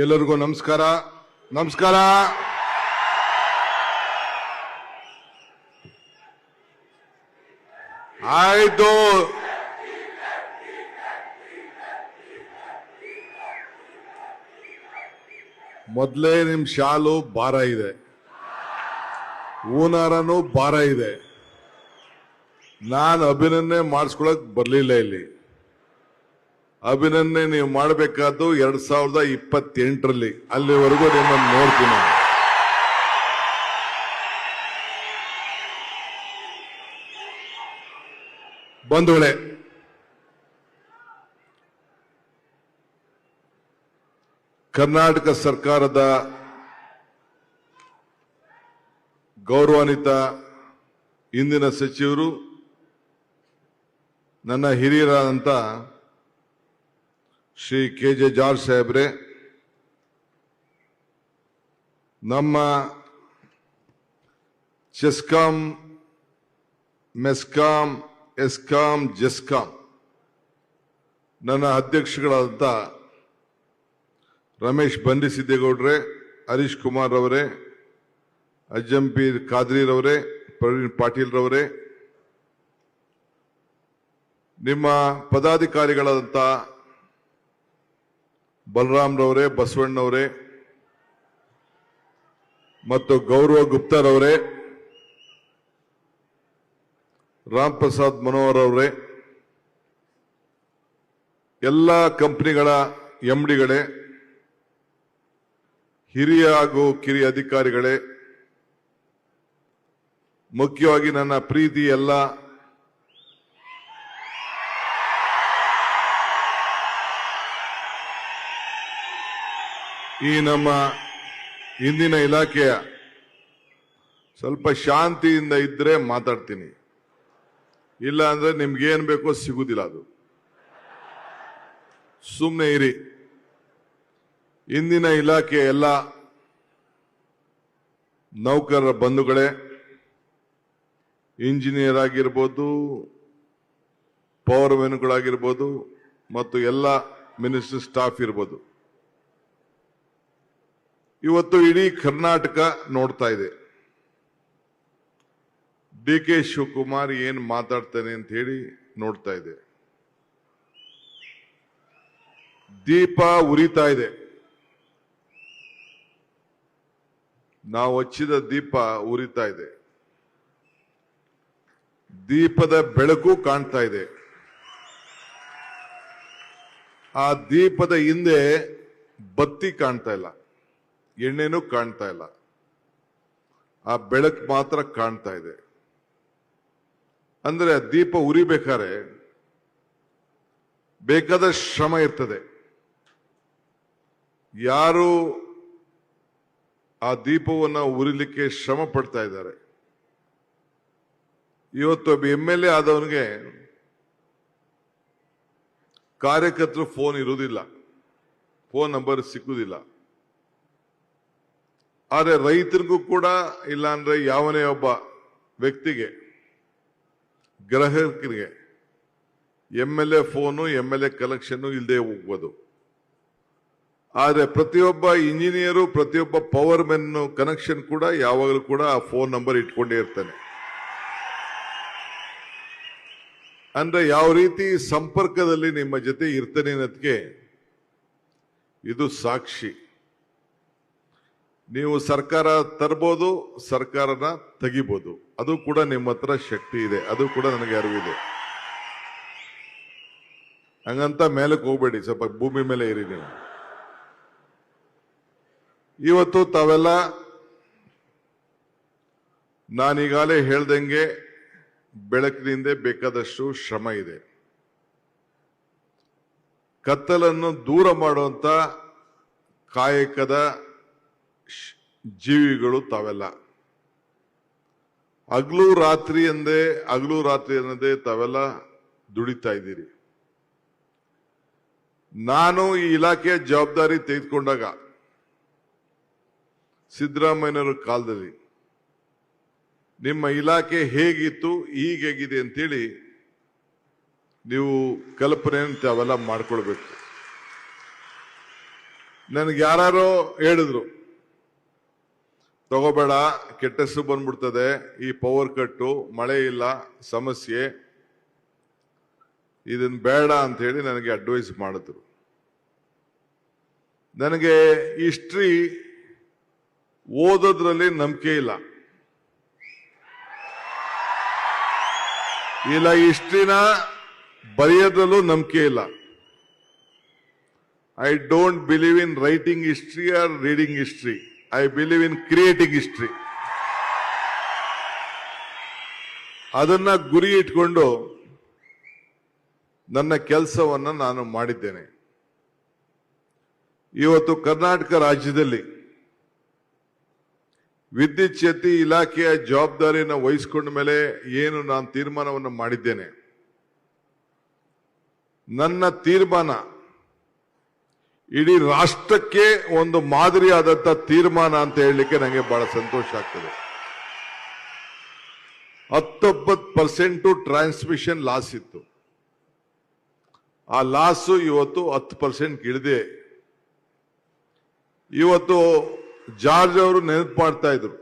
ಎಲ್ಲರಿಗೂ ನಮಸ್ಕಾರ. ನಮಸ್ಕಾರ. ಆಯ್ತು, ಮೊದಲೇ ನಿಮ್ ಶಾಲು ಭಾರ ಇದೆ, ಹೂನಾರನು ಭಾರ ಇದೆ. ನಾನು ಅಭಿನಂದನೆ ಮಾಡಿಸ್ಕೊಳಕ್ ಬರ್ಲಿಲ್ಲ. ಇಲ್ಲಿ ಅಭಿನಂದನೆ ನೀವು ಮಾಡಬೇಕಾದ್ದು 2028ರಲ್ಲಿ. ಅಲ್ಲಿವರೆಗೂ ನಿಮ್ಮನ್ನು ನೋಡ್ತೀನಿ. ಬಂಧುಗಳೇ, ಕರ್ನಾಟಕ ಸರ್ಕಾರದ ಗೌರವಾನ್ವಿತ ಇಂದಿನ ಸಚಿವರು, ನನ್ನ ಹಿರಿಯರಾದಂಥ ಶ್ರೀ ಕೆ.ಜೆ. ಜಾರ್ಜ್ ಸಾಹೇಬ್ರೆ, ನಮ್ಮ ಚೆಸ್ಕಾಂ, ಮೆಸ್ಕಾಂ, ಎಸ್ಕಾಂ, ಜೆಸ್ಕಾಂ ನನ್ನ ಅಧ್ಯಕ್ಷಗಳಾದಂಥ ರಮೇಶ್ ಬಂಡಿಸಿದ್ದೇಗೌಡ್ರೆ, ಹರೀಶ್ ಕುಮಾರ್ ಅವರೇ, ಅಜ್ಜಂಪೀರ್ ಖಾದ್ರಿರವರೇ, ಪ್ರವೀಣ್ ಪಾಟೀಲ್ ರವರೇ, ನಿಮ್ಮ ಪದಾಧಿಕಾರಿಗಳಾದಂಥ ಬಲರಾಮ್ ರವರೇ, ಬಸವಣ್ಣವರೇ ಮತ್ತು ಗೌರವ ಗುಪ್ತಾರವರೇ, ರಾಮ್ ಪ್ರಸಾದ್ ಮನೋಹರ್ ಅವರೇ, ಎಲ್ಲ ಕಂಪನಿಗಳ ಎಂಡಿಗಳೇ, ಹಿರಿಯ ಹಾಗೂ ಕಿರಿಯ ಅಧಿಕಾರಿಗಳೇ, ಮುಖ್ಯವಾಗಿ ನನ್ನ ಪ್ರೀತಿ ಎಲ್ಲ ಈ ನಮ್ಮ ಇಂದಿನ ಇಲಾಖೆಯ, ಸ್ವಲ್ಪ ಶಾಂತಿಯಿಂದ ಇದ್ರೆ ಮಾತಾಡ್ತೀನಿ, ಇಲ್ಲ ಅಂದ್ರೆ ನಿಮ್ಗೇನ್ ಬೇಕೋ ಸಿಗುದಿಲ್ಲ. ಅದು ಸುಮ್ಮನೆ ಇರಿ. ಇಂದಿನ ಇಲಾಖೆಯ ಎಲ್ಲ ನೌಕರರ ಬಂಧುಗಳೇ, ಇಂಜಿನಿಯರ್ ಆಗಿರ್ಬೋದು, ಪವರ್ ಮೆನ್ಗಳಾಗಿರ್ಬೋದು ಮತ್ತು ಎಲ್ಲ ಮಿನಿಸ್ಟರ್ ಸ್ಟಾಫ್ ಇರ್ಬೋದು, ಇವತ್ತು ಇಡೀ ಕರ್ನಾಟಕ ನೋಡ್ತಾ ಇದೆ ಡಿ.ಕೆ. ಶಿವಕುಮಾರ್ ಏನ್ ಮಾತಾಡ್ತಾನೆ ಅಂತ ಹೇಳಿ ನೋಡ್ತಾ ಇದೆ. ದೀಪ ಉರಿತಾ ಇದೆ. ನಾವು ಹಚ್ಚಿದ ದೀಪ ಉರಿತಾ ಇದೆ. ದೀಪದ ಬೆಳಕು ಕಾಣ್ತಾ ಇದೆ. ಆ ದೀಪದ ಹಿಂದೆ ಬತ್ತಿ ಕಾಣ್ತಾ ಇಲ್ಲ, ಎಣ್ಣೆನೂ ಕಾಣ್ತಾ ಇಲ್ಲ. ಆ ಬೆಳಕು ಮಾತ್ರ ಕಾಣ್ತಾ ಇದೆ. ಅಂದ್ರೆ ಆ ದೀಪ ಉರಿಬೇಕಾದ್ರೆ ಬೇಕಾದ ಶ್ರಮ ಇರ್ತದೆ. ಯಾರು ಆ ದೀಪವನ್ನು ಉರಿಲಿಕ್ಕೆ ಶ್ರಮ ಪಡ್ತಾ ಇದ್ದಾರೆ. ಇವತ್ತು ಒಬ್ಬ MLA ಆದವನಿಗೆ ಕಾರ್ಯಕರ್ತರು ಫೋನ್ ಇರುವುದಿಲ್ಲ, ಫೋನ್ ನಂಬರ್ ಸಿಕ್ಕುದಿಲ್ಲ. ಆದರೆ ರೈತರಿಗೂ ಕೂಡ, ಇಲ್ಲಾಂದ್ರೆ ಯಾವನೇ ಒಬ್ಬ ವ್ಯಕ್ತಿಗೆ, ಗ್ರಾಹಕರಿಗೆ MLA ಫೋನು, MLA ಕಲೆಕ್ಷನ್ ಇಲ್ಲದೆ ಹೋಗ್ಬೋದು. ಆದರೆ ಪ್ರತಿಯೊಬ್ಬ ಇಂಜಿನಿಯರು, ಪ್ರತಿಯೊಬ್ಬ ಪವರ್ ಮೆನ್ ಕನೆಕ್ಷನ್ ಕೂಡ ಯಾವಾಗಲೂ ಕೂಡ ಆ ಫೋನ್ ನಂಬರ್ ಇಟ್ಕೊಂಡೇ ಇರ್ತಾನೆ. ಅಂದ್ರೆ ಯಾವ ರೀತಿ ಸಂಪರ್ಕದಲ್ಲಿ ನಿಮ್ಮ ಜೊತೆ ಇರ್ತಾನೆ ಅನ್ನೋದಕ್ಕೆ ಇದು ಸಾಕ್ಷಿ. ನೀವು ಸರ್ಕಾರ ತರ್ಬೋದು, ಸರ್ಕಾರನ ತೆಗಿಬೋದು, ಅದು ಕೂಡ ನಿಮ್ಮ ಹತ್ರ ಶಕ್ತಿ ಇದೆ, ಅದು ಕೂಡ ನನಗೆ ಅರಿವಿದೆ. ಹಂಗಂತ ಮೇಲಕ್ಕೆ ಹೋಗ್ಬೇಡಿ, ಸ್ವಲ್ಪ ಭೂಮಿ ಮೇಲೆ ಇರಿ ನೀವು. ಇವತ್ತು ತಾವೆಲ್ಲ ನಾನೀಗಾಗಲೇ ಹೇಳ್ದಂಗೆ ಬೆಳಕಿನಿಂದ ಬೇಕಾದಷ್ಟು ಶ್ರಮ ಇದೆ. ಕತ್ತಲನ್ನು ದೂರ ಮಾಡುವಂತ ಕಾಯಕದ ಜೀವಿಗಳು ತಾವೆಲ್ಲ. ಹಗಲು ರಾತ್ರಿ ಅನ್ನದೇ ತಾವೆಲ್ಲ ದುಡಿತಾ ಇದ್ದೀರಿ. ನಾನು ಈ ಇಲಾಖೆಯ ಜವಾಬ್ದಾರಿ ತೆಗೆದುಕೊಂಡಾಗ ಸಿದ್ದರಾಮಯ್ಯನವರ ಕಾಲದಲ್ಲಿ ನಿಮ್ಮ ಇಲಾಖೆ ಹೇಗಿತ್ತು, ಹೀಗೇಗಿದೆ ಅಂತೇಳಿ ನೀವು ಕಲ್ಪನೆ ತಾವೆಲ್ಲ ಮಾಡ್ಕೊಳ್ಬೇಕು. ನನಗೆ ಯಾರೋ ಹೇಳಿದ್ರು, ತಗೋಬೇಡ, ಕೆಟ್ಟ ಹೆಸರು ಬಂದ್ಬಿಡ್ತದೆ, ಈ ಪವರ್ ಕಟ್ಟು, ಮಳೆ ಇಲ್ಲ, ಸಮಸ್ಯೆ, ಇದನ್ ಬೇಡ ಅಂತ ಹೇಳಿ ನನಗೆ ಅಡ್ವೈಸ್ ಮಾಡಿದ್ರು. ನನಗೆ ಹಿಸ್ಟ್ರಿ ಓದೋದ್ರಲ್ಲಿ ನಂಬಿಕೆ ಇಲ್ಲ. ಹಿಸ್ಟ್ರಿನ ಬರೆಯೋದ್ರಲ್ಲೂ ನಂಬಿಕೆ ಇಲ್ಲ. I don't believe in writing history or reading history. I believe in creating history. ಅದನ್ನ ಗುರಿ ಇಟ್ಕೊಂಡು ನನ್ನ ಕೆಲಸವನ್ನ ನಾನು ಮಾಡಿದ್ದೇನೆ. ಇವತ್ತು ಕರ್ನಾಟಕ ರಾಜ್ಯದಲ್ಲಿ ವಿದ್ಯುತ್ ಶಕ್ತಿ ಇಲಾಖೆಯ ಜವಾಬ್ದಾರಿಯನ್ನು ವಹಿಸಿಕೊಂಡ ಮೇಲೆ ಏನು ನಾನು ತೀರ್ಮಾನವನ್ನು ಮಾಡಿದ್ದೇನೆ, ನನ್ನ ತೀರ್ಮಾನ ಇಡೀ ರಾಷ್ಟ್ರಕ್ಕೆ ಒಂದು ಮಾದರಿಯಾದಂಥ ತೀರ್ಮಾನ ಅಂತ ಹೇಳಲಿಕ್ಕೆ ನನಗೆ ಬಹಳ ಸಂತೋಷ ಆಗ್ತದೆ. 19% ಟ್ರಾನ್ಸ್ಮಿಷನ್ ಲಾಸ್ ಇತ್ತು. ಆ ಲಾಸು ಇವತ್ತು 10% ಇಳಿದೆ. ಇವತ್ತು ಜಾರ್ಜ್ ಅವರು ನೆನಪು ಮಾಡ್ತಾ ಇದ್ರು,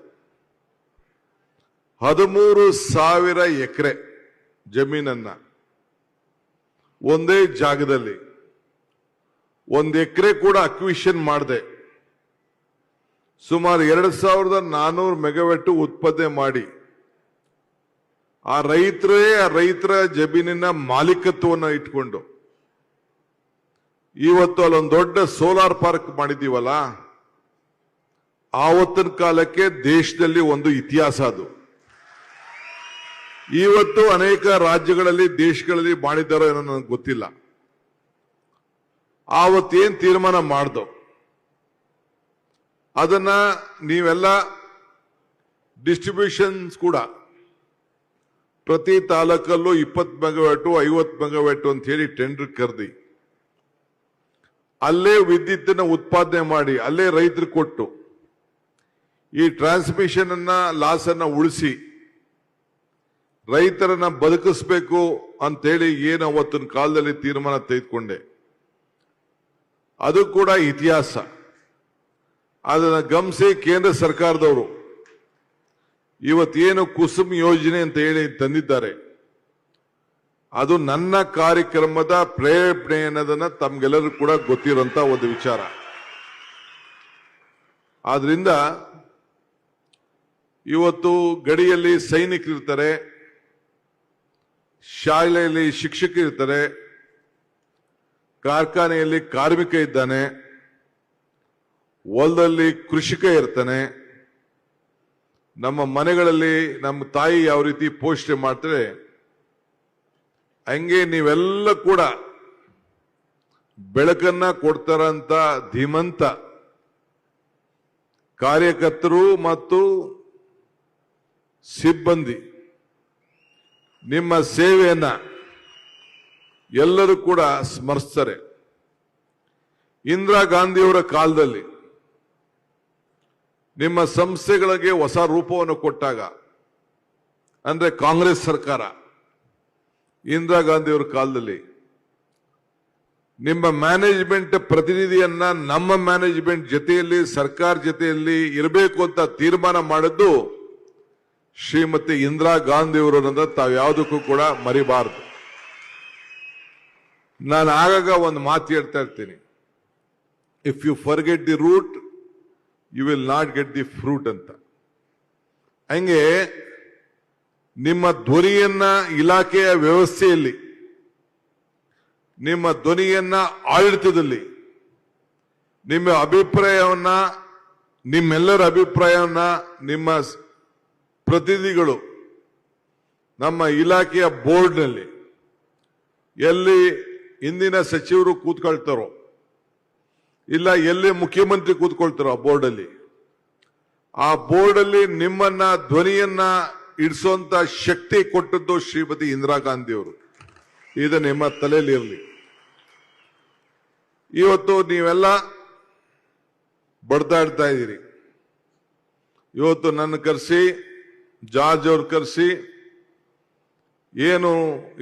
13,000 ಎಕರೆ ಜಮೀನನ್ನ ಒಂದೇ ಜಾಗದಲ್ಲಿ 1 ಎಕರೆ ಕೂಡ ಅಕ್ವಿಷನ್ ಮಾಡದೆ ಸುಮಾರು 2,400 ಮೆಗಾವ್ಯಾಟ್ ಉತ್ಪಾದನೆ ಮಾಡಿ ಆ ರೈತರ ಜಮೀನಿನ ಮಾಲೀಕತ್ವವನ್ನು ಇಟ್ಕೊಂಡು ಇವತ್ತು ಅಲ್ಲೊಂದು ದೊಡ್ಡ ಸೋಲಾರ್ ಪಾರ್ಕ್ ಮಾಡಿದೀವಲ್ಲ, ಆವತ್ತಿನ ಕಾಲಕ್ಕೆ ದೇಶದಲ್ಲಿ ಒಂದು ಇತಿಹಾಸ ಅದು. ಇವತ್ತು ಅನೇಕ ರಾಜ್ಯಗಳಲ್ಲಿ ದೇಶಗಳಲ್ಲಿ ಮಾಡಿದ್ದಾರೋ ಏನೋ ನನಗೆ ಗೊತ್ತಿಲ್ಲ. ಆವತ್ತೇನ್ ತೀರ್ಮಾನ ಮಾಡ್ದೋ ಅದನ್ನ ನೀವೆಲ್ಲ ಡಿಸ್ಟ್ರಿಬ್ಯೂಷನ್ಸ್ ಕೂಡ ಪ್ರತಿ ತಾಲೂಕಲ್ಲೂ 20 ಮೆಗಾವ್ಯಾಟು 50 ಮೆಗಾವ್ಯಾಟು ಅಂತ ಹೇಳಿ ಟೆಂಡರ್ ಕರೆದಿ ಅಲ್ಲೇ ವಿದ್ಯುತ್ತನ್ನ ಉತ್ಪಾದನೆ ಮಾಡಿ ಅಲ್ಲೇ ರೈತರು ಕೊಟ್ಟು ಈ ಟ್ರಾನ್ಸ್ಮಿಷನ್ ಲಾಸ್ ಅನ್ನ ಉಳಿಸಿ ರೈತರನ್ನ ಬದುಕಿಸ್ಬೇಕು ಅಂತೇಳಿ ಏನು ಅವತ್ತಿನ ಕಾಲದಲ್ಲಿ ತೀರ್ಮಾನ ತೆಗೆದುಕೊಂಡೆ, ಅದು ಕೂಡ ಇತಿಹಾಸ. ಅದನ್ನ ಗಮನಿಸಿ ಕೇಂದ್ರ ಸರ್ಕಾರದವರು ಇವತ್ತೇನು ಕುಸುಮ್ ಯೋಜನೆ ಅಂತ ಹೇಳಿ ತಂದಿದ್ದಾರೆ, ಅದು ನನ್ನ ಕಾರ್ಯಕ್ರಮದ ಪ್ರೇರಣೆ ಅನ್ನೋದನ್ನ ತಮ್ಗೆಲ್ಲರೂ ಕೂಡ ಗೊತ್ತಿರುವಂತ ಒಂದು ವಿಚಾರ. ಆದ್ರಿಂದ ಇವತ್ತು ಗಡಿಯಲ್ಲಿ ಸೈನಿಕರಿರ್ತಾರೆ, ಶಾಲೆಯಲ್ಲಿ ಶಿಕ್ಷಕರಿರ್ತಾರೆ, ಕಾರ್ಖಾನೆಯಲ್ಲಿ ಕಾರ್ಮಿಕ ಇದ್ದಾನೆ, ಹೊಲದಲ್ಲಿ ಕೃಷಿಕ ಇರ್ತಾನೆ, ನಮ್ಮ ಮನೆಗಳಲ್ಲಿ ನಮ್ಮ ತಾಯಿ ಯಾವ ರೀತಿ ಪೋಷಣೆ ಮಾಡ್ತಾರೆ ಹಂಗೆ ನೀವೆಲ್ಲ ಕೂಡ ಬೆಳಕನ್ನ ಕೊಡ್ತಾರಂತ ಧೀಮಂತ ಕಾರ್ಯಕರ್ತರು ಮತ್ತು ಸಿಬ್ಬಂದಿ ನಿಮ್ಮ ಸೇವೆಯನ್ನ ಎಲ್ಲರೂ ಕೂಡ ಸ್ಮರಿಸ್ತಾರೆ. ಇಂದಿರಾ ಗಾಂಧಿಯವರ ಕಾಲದಲ್ಲಿ ನಿಮ್ಮ ಸಂಸ್ಥೆಗಳಿಗೆ ಹೊಸ ರೂಪವನ್ನು ಕೊಟ್ಟಾಗ, ಅಂದ್ರೆ ಕಾಂಗ್ರೆಸ್ ಸರ್ಕಾರ ಇಂದಿರಾ ಗಾಂಧಿಯವರ ಕಾಲದಲ್ಲಿ ನಿಮ್ಮ ಮ್ಯಾನೇಜ್ಮೆಂಟ್ ಪ್ರತಿನಿಧಿಯನ್ನ ನಮ್ಮ ಮ್ಯಾನೇಜ್ಮೆಂಟ್ ಜೊತೆಯಲ್ಲಿ ಸರ್ಕಾರ ಜೊತೆಯಲ್ಲಿ ಇರಬೇಕು ಅಂತ ತೀರ್ಮಾನ ಮಾಡಿದ್ದು ಶ್ರೀಮತಿ ಇಂದಿರಾ ಗಾಂಧಿಯವರು ಅನ್ನೋದನ್ನ ತಾವು ಯಾವುದಕ್ಕೂ ಕೂಡ ಮರಿಬಾರದು. ನಾನು ಆಗಾಗ ಒಂದು ಮಾತು ಹೇಳ್ತಾ ಇರ್ತೀನಿ, if you forget the root you will not get the fruit ಅಂತ. ಹಂಗೆ ನಿಮ್ಮ ಧ್ವನಿಯನ್ನ ಇಲಾಖೆಯ ವ್ಯವಸ್ಥೆಯಲ್ಲಿ, ನಿಮ್ಮ ಧ್ವನಿಯನ್ನ ಆಡಳಿತದಲ್ಲಿ, ನಿಮ್ಮ ಅಭಿಪ್ರಾಯವನ್ನ, ನಿಮ್ಮೆಲ್ಲರ ಅಭಿಪ್ರಾಯವನ್ನ ನಿಮ್ಮ ಪ್ರತಿನಿಧಿಗಳು ನಮ್ಮ ಇಲಾಖೆಯ ಬೋರ್ಡ್ನಲ್ಲಿ ಎಲ್ಲಿ ಇಂದಿನ ಸಚಿವರು ಕೂತ್ಕೊಳ್ತಾರೋ ಇಲ್ಲ ಎಲ್ಲಿ ಮುಖ್ಯಮಂತ್ರಿ ಕೂತ್ಕೊಳ್ತಾರೋ ಆ ಬೋರ್ಡಲ್ಲಿ, ಆ ಬೋರ್ಡಲ್ಲಿ ನಿಮ್ಮನ್ನ ಧ್ವನಿಯನ್ನ ಇಡಿಸುವಂತ ಶಕ್ತಿ ಕೊಟ್ಟದ್ದು ಶ್ರೀಮತಿ ಇಂದಿರಾ ಗಾಂಧಿಯವರು. ಇದು ನಿಮ್ಮ ತಲೆಯಲ್ಲಿ ಇರಲಿ. ಇವತ್ತು ನೀವೆಲ್ಲ ಬಡ್ದಾಡ್ತಾ ಇದ್ದೀರಿ. ಇವತ್ತು ನನ್ನ ಕರೆಸಿ, ಜಾರ್ಜ್ ಅವ್ರು ಕರೆಸಿ, ಏನು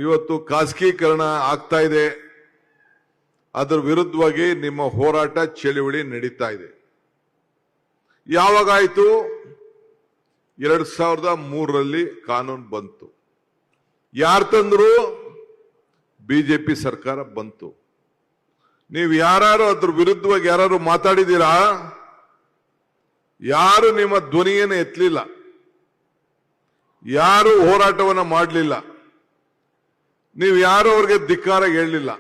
ಇವತ್ತು ಖಾಸಗೀಕರಣ ಆಗ್ತಾ ಇದೆ, ಅದರ ವಿರುದ್ಧವಾಗಿ ನಿಮ್ಮ ಹೋರಾಟ ಚಳುವಳಿ ನಡೀತಾ ಇದೆ. ಯಾವಾಗಾಯ್ತು? 2003ರಲ್ಲಿ ಕಾನೂನು ಬಂತು. ಯಾರು ತಂದ್ರು? ಬಿಜೆಪಿ ಸರ್ಕಾರ ಬಂತು. ನೀವು ಯಾರು ಅದ್ರ ವಿರುದ್ಧವಾಗಿ ಯಾರು ಮಾತಾಡಿದ್ದೀರಾ? ಯಾರು ನಿಮ್ಮ ಧ್ವನಿಯನ್ನು ಎತ್ತಲಿಲ್ಲ, ಯಾರು ಹೋರಾಟವನ್ನು ಮಾಡಲಿಲ್ಲ, ನೀವು ಯಾರು ಅವ್ರಿಗೆ ಧಿಕ್ಕಾರ ಹೇಳಲಿಲ್ಲ.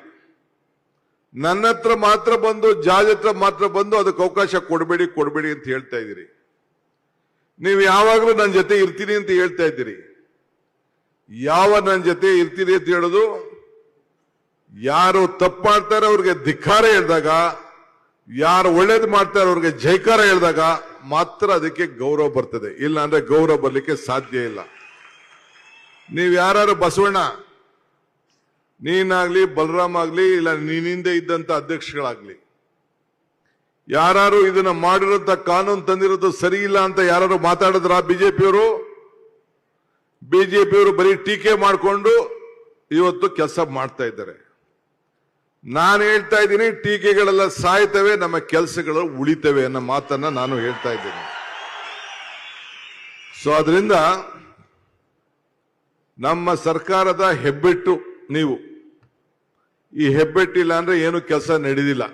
ನನ್ನ ಹತ್ರ ಮಾತ್ರ ಬಂದು, ಜಾಜ್ ಹತ್ರ ಮಾತ್ರ ಬಂದು ಅದಕ್ಕೆ ಅವಕಾಶ ಕೊಡಬೇಡಿ ಕೊಡಬೇಡಿ ಅಂತ ಹೇಳ್ತಾ ಇದ್ದೀರಿ. ನೀವು ಯಾವಾಗಲೂ ನನ್ನ ಜೊತೆ ಇರ್ತೀನಿ ಅಂತ ಹೇಳ್ತಾ ಇದ್ದೀರಿ. ಯಾವ ನನ್ನ ಜೊತೆ ಇರ್ತೀನಿ ಅಂತ ಹೇಳೋದು? ಯಾರು ತಪ್ಪು ಮಾಡ್ತಾರೆ ಅವ್ರಿಗೆ ಧಿಕ್ಕಾರ ಹೇಳಿದಾಗ, ಯಾರು ಒಳ್ಳೇದು ಮಾಡ್ತಾರೆ ಅವ್ರಿಗೆ ಜೈಕಾರ ಹೇಳಿದಾಗ ಮಾತ್ರ ಅದಕ್ಕೆ ಗೌರವ ಬರ್ತದೆ. ಇಲ್ಲ ಅಂದ್ರೆ ಗೌರವ ಬರ್ಲಿಕ್ಕೆ ಸಾಧ್ಯ ಇಲ್ಲ. ನೀವು ಯಾರು ಬಸವಣ್ಣ, ನೀನಾಗ್ಲಿ, ಬಲರಾಮ್ ಆಗ್ಲಿ, ಇಲ್ಲ ನೀನಿಂದೆ ಇದ್ದಂತ ಅಧ್ಯಕ್ಷಗಳಾಗ್ಲಿ, ಯಾರು ಇದನ್ನ ಮಾಡಿರೋಂತ ಕಾನೂನು ತಂದಿರೋದು ಸರಿ ಇಲ್ಲ ಅಂತ ಯಾರು ಮಾತಾಡಿದ್ರ? ಬಿಜೆಪಿಯವರು ಬರೀ ಟೀಕೆ ಮಾಡಿಕೊಂಡು ಇವತ್ತು ಕೆಲಸ ಮಾಡ್ತಾ ಇದ್ದಾರೆ. ನಾನು ಹೇಳ್ತಾ ಇದ್ದೀನಿ, ಟೀಕೆಗಳೆಲ್ಲ ಸಾಯ್ತವೆ, ನಮ್ಮ ಕೆಲಸಗಳು ಉಳಿತವೆ ಅನ್ನೋ ಮಾತನ್ನ ನಾನು ಹೇಳ್ತಾ ಇದ್ದೀನಿ. ಸೊ ಅದರಿಂದ ನಮ್ಮ ಸರ್ಕಾರದ ಹೆಬ್ಬೆಟ್ಟು ನೀವು. ಈ ಹೆಬ್ಬೆಟ್ಟಿಲ್ಲ ಅಂದ್ರೆ ಏನು ಕೆಲಸ ನಡೆದಿಲ್ಲ,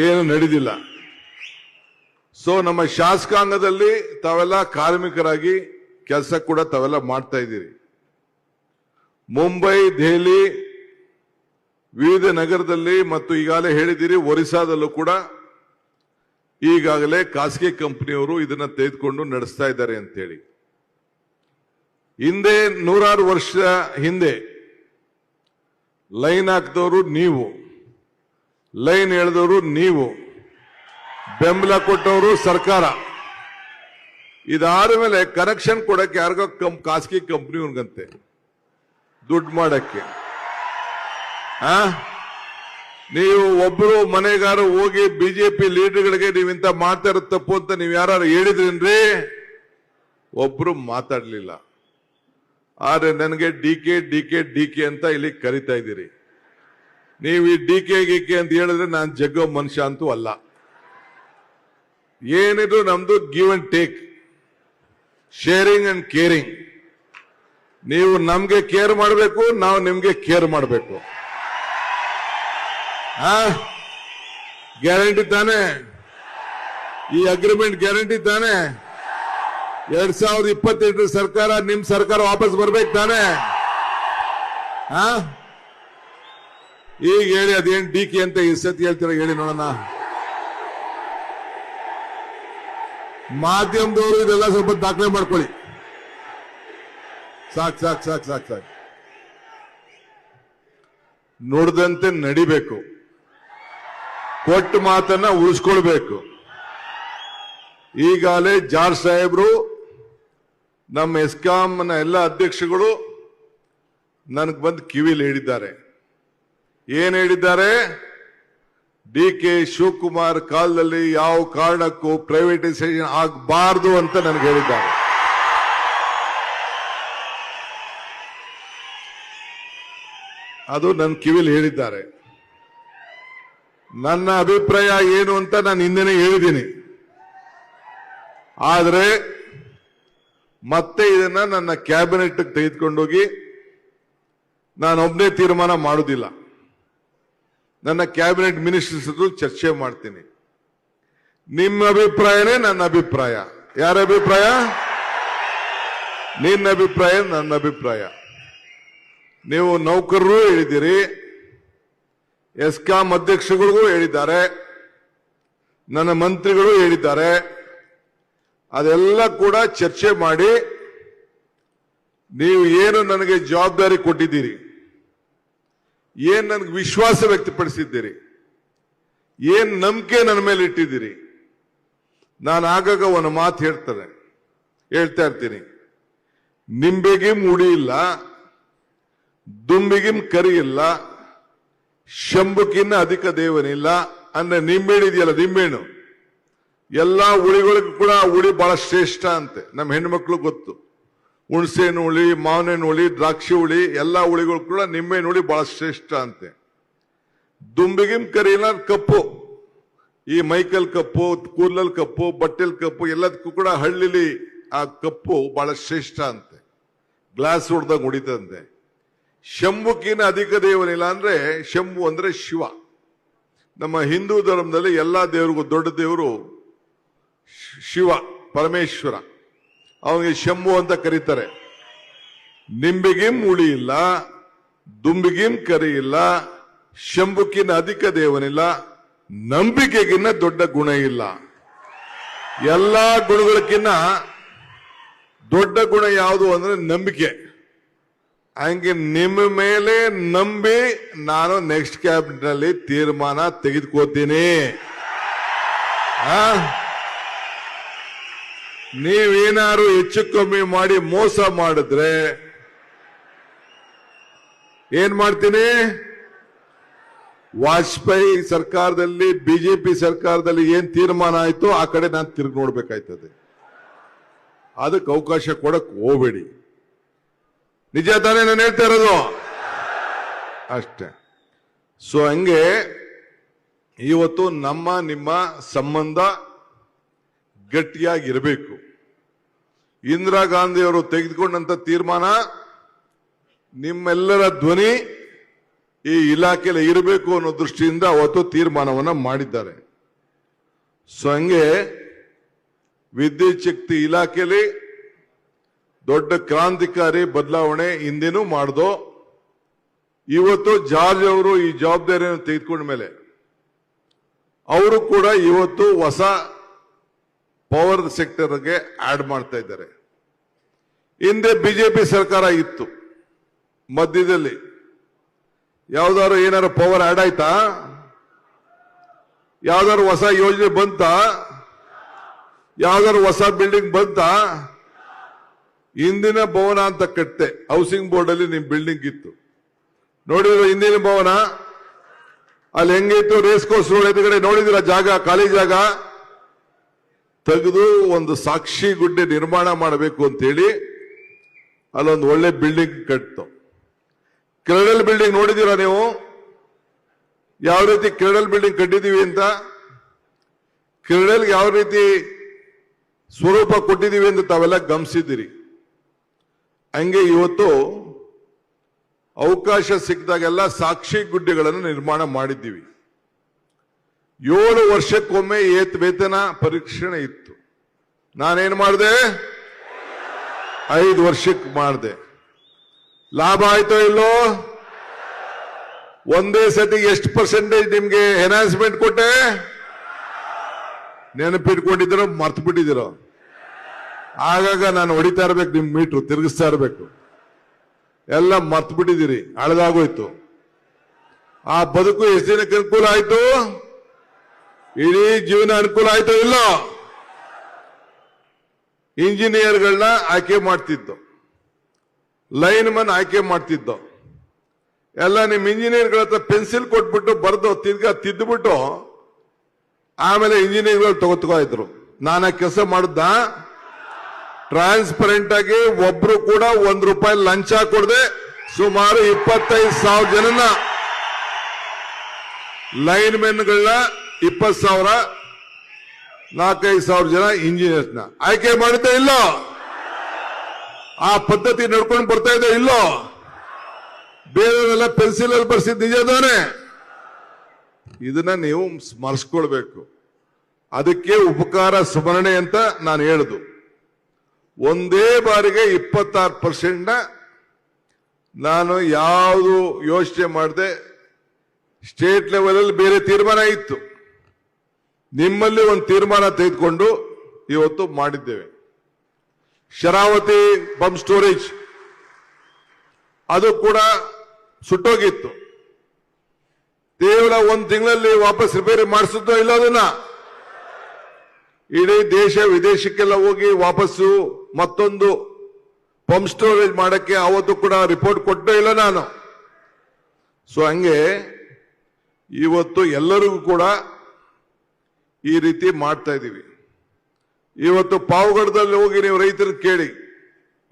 ಏನು ನಡೆದಿಲ್ಲ. ಸೊ ನಮ್ಮ ಶಾಸಕಾಂಗದಲ್ಲಿ ತಾವೆಲ್ಲ ಕಾರ್ಮಿಕರಾಗಿ ಕೆಲಸ ಕೂಡ ತಾವೆಲ್ಲ ಮಾಡ್ತಾ ಇದ್ದೀರಿ. ಮುಂಬೈ, ದೆಹಲಿ, ವಿವಿಧ ನಗರದಲ್ಲಿ ಮತ್ತು ಈಗಾಗಲೇ ಹೇಳಿದ್ದೀರಿ ಒರಿಸ್ಸಾದಲ್ಲೂ ಕೂಡ ಈಗಾಗಲೇ ಖಾಸಗಿ ಕಂಪನಿಯವರು ಇದನ್ನ ತೆಗೆದುಕೊಂಡು ನಡೆಸ್ತಾ ಇದ್ದಾರೆ ಅಂತೇಳಿ. ಹಿಂದೆ 100 ವರ್ಷ ಹಿಂದೆ ಲೈನ್ ಹಾಕಿದವರು ನೀವು, ಲೈನ್ ಎಳೆದವರು ನೀವು, ಬೆಂಬಲ ಕೊಟ್ಟವರು ಸರ್ಕಾರ. ಇದಾದ ಮೇಲೆ ಕನೆಕ್ಷನ್ ಕೊಡಕ್ಕೆ ಯಾರಿಗೋ ಖಾಸಗಿ ಕಂಪನಿಗಂತೆ ದುಡ್ಡು ಮಾಡಕ್ಕೆ. ನೀವು ಒಬ್ರು ಮನೆಗಾರು ಹೋಗಿ ಬಿಜೆಪಿ ಲೀಡರ್ಗಳಿಗೆ ನೀವಿಂತ ಮಾಡ್ತಾ ಇರೋ ತಪ್ಪು ಅಂತ ನೀವು ಯಾರು ಹೇಳಿದ್ರೇನ್ರಿ? ಒಬ್ರು ಮಾತಾಡ್ಲಿಲ್ಲ. ಆದ್ರೆ ನನಗೆ ಡಿಕೆ ಅಂತ ಇಲ್ಲಿ ಕರಿತಾ ಇದ್ದೀರಿ. ನೀವು ಈ ಡಿಕೆ ಅಂತ ಹೇಳಿದ್ರೆ ನಾನು ಜಗ್ಗೋ ಮನುಷ್ಯ ಅಂತೂ ಅಲ್ಲ. ಏನಿದ್ರು ನಮ್ದು give and take, sharing and caring. ನೀವು ನಮ್ಗೆ ಕೇರ್ ಮಾಡಬೇಕು, ನಾವು ನಿಮ್ಗೆ ಕೇರ್ ಮಾಡಬೇಕು. ಗ್ಯಾರಂಟಿ ತಾನೆ? ಈ ಅಗ್ರಿಮೆಂಟ್ ಗ್ಯಾರಂಟಿ ತಾನೆ? 2028 ಸರ್ಕಾರ, ನಿಮ್ ಸರ್ಕಾರ ವಾಪಸ್ ಬರ್ಬೇಕು ತಾನೆ? ಈಗ ಹೇಳಿ, ಅದೇನ್ ಡಿಕೆ ಅಂತ ಈ ಸತಿ ಹೇಳ್ತೀರ ಹೇಳಿ ನೋಡೋಣ. ಮಾಧ್ಯಮದವರು ಇದೆಲ್ಲ ಸ್ವಲ್ಪ ದಾಖಲೆ ಮಾಡ್ಕೊಳ್ಳಿ. ಸಾಕು. ನುಡಿದಂತೆ ನಡಿಬೇಕು, ಕೊಟ್ಟ ಮಾತನ್ನ ಉಳಿಸ್ಕೊಳ್ಬೇಕು. ಈಗಾಗಲೇ ಜಾರ್ಜ್ ಸಾಹೇಬ್ರು, ನಮ್ಮ ಎಸ್ಕಾಂನ ಎಲ್ಲ ಅಧ್ಯಕ್ಷಗಳು ನನಗೆ ಬಂದು ಕಿವಿಲಿ ಹೇಳಿದ್ದಾರೆ. ಏನ್ ಹೇಳಿದ್ದಾರೆ? ಡಿಕೆ ಶಿವಕುಮಾರ್ ಕಾಲದಲ್ಲಿ ಯಾವ ಕಾರಣಕ್ಕೂ ಪ್ರೈವೇಟೈಸೇಷನ್ ಆಗಬಾರದು ಅಂತ ನನಗೆ ಹೇಳಿದ್ದಾರೆ. ಅದು ನನ್ನ ಕಿವಿಲಿ ಹೇಳಿದ್ದಾರೆ. ನನ್ನ ಅಭಿಪ್ರಾಯ ಏನು ಅಂತ ನಾನು ಹಿಂದೆನೇ ಹೇಳಿದ್ದೀನಿ. ಆದರೆ ಮತ್ತೆ ಇದನ್ನ ನನ್ನ ಕ್ಯಾಬಿನೆಟ್ ತೆಗೆದುಕೊಂಡೋಗಿ ನಾನೊಬ್ಬನೇ ತೀರ್ಮಾನ ಮಾಡುವುದಿಲ್ಲ. ನನ್ನ ಕ್ಯಾಬಿನೆಟ್ ಮಿನಿಸ್ಟರ್ಸ್ ಚರ್ಚೆ ಮಾಡ್ತೀನಿ. ನಿಮ್ಮ ಅಭಿಪ್ರಾಯನೇ ನನ್ನ ಅಭಿಪ್ರಾಯ. ಯಾರ ಅಭಿಪ್ರಾಯ? ನಿನ್ನ ಅಭಿಪ್ರಾಯ ನನ್ನ ಅಭಿಪ್ರಾಯ. ನೀವು ನೌಕರರು ಹೇಳಿದ್ದೀರಿ, ಎಸ್ಕಾಂ ಅಧ್ಯಕ್ಷಗಳಿಗೂ ಹೇಳಿದ್ದಾರೆ, ನನ್ನ ಮಂತ್ರಿಗಳು ಹೇಳಿದ್ದಾರೆ. ಅದೆಲ್ಲ ಕೂಡ ಚರ್ಚೆ ಮಾಡಿ ನೀವು ಏನು ನನಗೆ ಜವಾಬ್ದಾರಿ ಕೊಟ್ಟಿದ್ದೀರಿ, ಏನ್ ನನಗೆ ವಿಶ್ವಾಸ ವ್ಯಕ್ತಪಡಿಸಿದ್ದೀರಿ, ಏನ್ ನಂಬಿಕೆ ನನ್ನ ಮೇಲೆ ಇಟ್ಟಿದ್ದೀರಿ. ನಾನು ಆಗಾಗ ಒಂದು ಮಾತು ಹೇಳ್ತಾ ಇರ್ತೀನಿ, ನಿಂಬೆಗಿಂ ಉಡಿ ಇಲ್ಲ, ದುಂಬಿಗಿಂ ಕರಿ ಇಲ್ಲ, ಶಂಭುಕಿನ್ನ ಅಧಿಕ ದೇವನಿಲ್ಲ ಅಂದ್ರೆ ನಿಂಬೆಹಣ್ಣು ಇದೆಯಲ್ಲ, ನಿಂಬೆಹಣ್ಣು ಎಲ್ಲಾ ಹುಳಿಗಳಿಗೂ ಕೂಡ ಹುಳಿ ಬಹಳ ಶ್ರೇಷ್ಠ ಅಂತೆ. ನಮ್ಮ ಹೆಣ್ಮಕ್ಳು ಗೊತ್ತು. ಹುಣಸೆಹಣ್ಣು ಹುಳಿ, ಮಾವಿನ ಹುಳಿ, ದ್ರಾಕ್ಷಿ ಹುಳಿ, ಎಲ್ಲಾ ಹುಳಿಗಳು ಕೂಡ ನಿಂಬೆಹಣ್ಣು ಹುಳಿ ಬಹಳ ಶ್ರೇಷ್ಠ ಅಂತೆ. ದುಂಬಿಗಿಂ ಕರಿಯಿಲ್ಲ ಕಪ್ಪು. ಈ ಮೈಕಲ್ ಕಪ್ಪು, ಕೂದಲಲ್ ಕಪ್ಪು, ಬಟ್ಟೆಲ್ ಕಪ್ಪು ಎಲ್ಲದಕ್ಕೂ ಕೂಡ ಹಳ್ಳಿಲಿ ಆ ಕಪ್ಪು ಬಹಳ ಶ್ರೇಷ್ಠ ಅಂತೆ. ಗ್ಲಾಸ್ ಹೊಡೆದಾಗ ಹೊಡಿತಂತೆ. ಶಂಭುಕಿನ ಅಧಿಕ ದೇವನಿಲ್ಲ ಅಂದ್ರೆ, ಶಂಭು ಅಂದ್ರೆ ಶಿವ. ನಮ್ಮ ಹಿಂದೂ ಧರ್ಮದಲ್ಲಿ ಎಲ್ಲಾ ದೇವರಿಗೂ ದೊಡ್ಡ ದೇವರು ಶಿವ, ಪರಮೇಶ್ವರ. ಅವನಿಗೆ ಶಂಭು ಅಂತ ಕರೀತಾರೆ. ನಿಂಬಿಗಿಂ ಉಳಿ ಇಲ್ಲ, ದುಂಬಿಗಿಂ ಕರಿ ಇಲ್ಲ, ಶಂಭುಕಿನ ಅಧಿಕ ದೇವನಿಲ್ಲ, ನಂಬಿಕೆಗಿನ್ನ ದೊಡ್ಡ ಗುಣ ಇಲ್ಲ. ಎಲ್ಲಾ ಗುಣಗಳಕ್ಕಿನ್ನ ದೊಡ್ಡ ಗುಣ ಯಾವುದು ಅಂದ್ರೆ ನಂಬಿಕೆ. ಹಂಗೆ ನಿಮ್ಮ ಮೇಲೆ ನಂಬಿ ನಾನು ನೆಕ್ಸ್ಟ್ ಕ್ಯಾಬಿನೆಟ್ ನಲ್ಲಿ ತೀರ್ಮಾನ ತೆಗೆದುಕೋತೀನಿ. ನೀವೇನಾದ್ರು ಹೆಚ್ಚು ಕಮ್ಮಿ ಮಾಡಿ ಮೋಸ ಮಾಡಿದ್ರೆ ಏನ್ ಮಾಡ್ತೀನಿ? ವಾಜಪೇಯಿ ಸರ್ಕಾರದಲ್ಲಿ, ಬಿಜೆಪಿ ಸರ್ಕಾರದಲ್ಲಿ ಏನ್ ತೀರ್ಮಾನ ಆಯ್ತು ಆ ಕಡೆ ನಾನು ತಿರುಗಿ ನೋಡ್ಬೇಕಾಯ್ತದೆ. ಅದಕ್ಕೆ ಅವಕಾಶ ಕೊಡಕ್ ಹೋಗ್ಬೇಡಿ. ನಿಜ ತಾನೇ ನಾನು ಹೇಳ್ತಾ ಇರೋದು? ಅಷ್ಟೇ. ಸೊ ಹಂಗೆ ಇವತ್ತು ನಮ್ಮ ನಿಮ್ಮ ಸಂಬಂಧ ಗಟ್ಟಿಯಾಗಿರಬೇಕು. ಇಂದಿರಾ ಗಾಂಧಿ ಅವರು ತೆಗೆದುಕೊಂಡಂತ ತೀರ್ಮಾನ, ನಿಮ್ಮೆಲ್ಲರ ಧ್ವನಿ ಈ ಇಲಾಖೆಯಲ್ಲಿ ಇರಬೇಕು ಅನ್ನೋ ದೃಷ್ಟಿಯಿಂದ ಅವತ್ತು ತೀರ್ಮಾನವನ್ನ ಮಾಡಿದ್ದಾರೆ. ಸೊ ಹಂಗೆ ವಿದ್ಯುತ್ ಶಕ್ತಿ ಇಲಾಖೆಯಲ್ಲಿ ದೊಡ್ಡ ಕ್ರಾಂತಿಕಾರಿ ಬದಲಾವಣೆ ಹಿಂದೆನೂ ಮಾಡ್ದೋ. ಇವತ್ತು ಜಾರ್ಜ್ ಅವರು ಈ ಜವಾಬ್ದಾರಿಯನ್ನು ತೆಗೆದುಕೊಂಡ ಮೇಲೆ ಅವರು ಕೂಡ ಇವತ್ತು ಹೊಸ ಪವರ್ ಸೆಕ್ಟರ್ಗೆ ಆಡ್ ಮಾಡ್ತಾ ಇದ್ದಾರೆ. ಹಿಂದೆ ಬಿಜೆಪಿ ಸರ್ಕಾರ ಇತ್ತು, ಮಧ್ಯದಲ್ಲಿ ಯಾವ್ದಾದ್ರು ಏನಾರು ಪವರ್ ಆಡ್ ಆಯ್ತಾ? ಯಾವ್ದಾದ್ರು ಹೊಸ ಯೋಜನೆ ಬಂತ? ಯಾವ್ದಾದ್ರು ಹೊಸ ಬಿಲ್ಡಿಂಗ್ ಬಂತ? ಹಿಂದಿನ ಭವನ ಅಂತ ಕಟ್ತೆ, ಹೌಸಿಂಗ್ ಬೋರ್ಡ್ ಅಲ್ಲಿ ನಿಮ್ ಬಿಲ್ಡಿಂಗ್ ಇತ್ತು ನೋಡಿದ್ರು. ಹಿಂದಿನ ಭವನ ಅಲ್ಲಿ ಹೆಂಗಿತ್ತು? ರೇಸ್ ಕೋರ್ಸ್ ರೋಡ್ ಎದುರುಗಡೆ ನೋಡಿದಿರ ಜಾಗ, ಖಾಲಿ ಜಾಗ ತೆಗೆದು ಒಂದು ಸಾಕ್ಷಿ ಗುಡ್ಡೆ ನಿರ್ಮಾಣ ಮಾಡಬೇಕು ಅಂತೇಳಿ ಅಲ್ಲೊಂದು ಒಳ್ಳೆ ಬಿಲ್ಡಿಂಗ್ ಕಟ್ತು. ಕ್ರೆಡಲ್ ಬಿಲ್ಡಿಂಗ್ ನೋಡಿದೀರಾ ನೀವು? ಯಾವ ರೀತಿ ಕ್ರೆಡಲ್ ಬಿಲ್ಡಿಂಗ್ ಕಟ್ಟಿದೀವಿ ಅಂತ, ಕ್ರೆಡಲ್ ಯಾವ ರೀತಿ ಸ್ವರೂಪ ಕೊಟ್ಟಿದೀವಿ ಅಂತ ತಾವೆಲ್ಲ ಗಮನಿಸಿದ್ದೀರಿ. ಹಂಗೆ ಇವತ್ತು ಅವಕಾಶ ಸಿಕ್ಕಿದಾಗೆಲ್ಲ ಸಾಕ್ಷಿ ಗುಡ್ಡೆಗಳನ್ನು ನಿರ್ಮಾಣ ಮಾಡಿದ್ದೀವಿ. 7 ವರ್ಷಕ್ಕೊಮ್ಮೆ ವೇತನ ಪರೀಕ್ಷಣೆ ಇತ್ತು. ನಾನೇನ್ ಮಾಡಿದೆ? 5 ವರ್ಷಕ್ಕೆ ಮಾಡಿದೆ. ಲಾಭ ಆಯ್ತೋ ಇಲ್ಲೋ? ಒಂದೇ ಸತಿ ಎಷ್ಟು ಪರ್ಸೆಂಟೇಜ್ ನಿಮ್ಗೆ ಎನ್ಹಾನ್ಸ್ಮೆಂಟ್ ಕೊಟ್ಟೆ? ನೆನಪಿಟ್ಕೊಂಡಿದ್ದೀರೋ ಮರ್ತು ಬಿಟ್ಟಿದ್ದೀರೋ? ಆಗಾಗ ನಾನು ಹೊಡಿತಾ ಇರ್ಬೇಕು, ನಿಮ್ ಮೀಟ್ರು ತಿರುಗಿಸ್ತಾ ಇರ್ಬೇಕು. ಎಲ್ಲ ಮರ್ತು ಬಿಟ್ಟಿದ್ದೀರಿ, ಹಳದಾಗೋಯ್ತು. ಆ ಬದುಕು ಎಷ್ಟು ದಿನಕ್ಕೆ ಅನುಕೂಲ ಆಯ್ತು? ಇಡೀ ಜೀವನ ಅನುಕೂಲ ಆಯ್ತೋ ಇಲ್ಲೋ? ಇಂಜಿನಿಯರ್ಗಳನ್ನ ಆಯ್ಕೆ ಮಾಡ್ತಿದ್ದು, ಲೈನ್ ಮನ್ ಆಯ್ಕೆ ಮಾಡ್ತಿದ್ದೋ ಎಲ್ಲ ನಿಮ್ ಇಂಜಿನಿಯರ್ಗಳ ಹತ್ರ ಪೆನ್ಸಿಲ್ ಕೊಟ್ಬಿಟ್ಟು ಬರೆದು ತಿರ್ಗಾ ತಿದ್ದುಬಿಟ್ಟು ಆಮೇಲೆ ಇಂಜಿನಿಯರ್ಗಳು ತಗೋತಾ ಇದ್ರು. ನಾನು ಕೆಲಸ ಮಾಡಿದ್ದ ಟ್ರಾನ್ಸ್ಪರೆಂಟ್ ಆಗಿ ಒಬ್ರು ಕೂಡ ₹1 ಲಂಚ ಕೊಡದೆ ಸುಮಾರು 25,000 ಜನನ ಲೈನ್ ಮೆನ್ಗಳನ್ನ 20,000 4-5 ಜನ ಇಂಜಿನಿಯರ್ಸ್ನ ಆಯ್ಕೆ ಮಾಡುತ್ತಾ ಇಲ್ಲೋ? ಆ ಪದ್ಧತಿ ನಡ್ಕೊಂಡು ಬರ್ತಾ ಇದೆ ಇಲ್ಲೋ? ಬೇರೆಯವರೆಲ್ಲ ಪೆನ್ಸಿಲ್ ಅಲ್ಲಿ ಬರ್ಸಿದ್ ನಿಜ ತಾನೆ? ಇದನ್ನ ನೀವು ಸ್ಮರಿಸ್ಕೊಳ್ಬೇಕು. ಅದಕ್ಕೆ ಉಪಕಾರ ಸ್ಮರಣೆ ಅಂತ ನಾನು ಹೇಳುದು. ಒಂದೇ ಬಾರಿಗೆ 26% ನಾನು ಯಾವುದು ಯೋಚನೆ ಮಾಡದೆ ಸ್ಟೇಟ್ ಲೆವೆಲ್ ಅಲ್ಲಿ ಬೇರೆ ತೀರ್ಮಾನ ಇತ್ತು, ನಿಮ್ಮಲ್ಲಿ ಒಂದು ತೀರ್ಮಾನ ತೆಗೆದುಕೊಂಡು ಇವತ್ತು ಮಾಡಿದ್ದೇವೆ. ಶರಾವತಿ ಪಂಪ್ ಸ್ಟೋರೇಜ್ ಅದು ಕೂಡ ಸುಟ್ಟೋಗಿತ್ತು. ಕೇವಲ 1 ತಿಂಗಳಲ್ಲಿ ವಾಪಸ್ ರಿಪೇರಿ ಮಾಡಿಸಿದ್ದೋ ಇಲ್ಲ ಅದನ್ನ? ಇಡೀ ದೇಶ ವಿದೇಶಕ್ಕೆಲ್ಲ ಹೋಗಿ ವಾಪಸ್ಸು ಮತ್ತೊಂದು ಪಂಪ್ ಸ್ಟೋರೇಜ್ ಮಾಡಕ್ಕೆ ಅವತ್ತು ಕೂಡ ರಿಪೋರ್ಟ್ ಕೊಟ್ಟೇ ಇಲ್ಲ ನಾನು. ಸೊ ಹಂಗೆ ಇವತ್ತು ಎಲ್ಲರಿಗೂ ಕೂಡ ಈ ರೀತಿ ಮಾಡ್ತಾ ಇದ್ದೀವಿ. ಇವತ್ತು ಪಾವಗಡದಲ್ಲಿ ಹೋಗಿ ನೀವು ರೈತರು ಕೇಳಿ,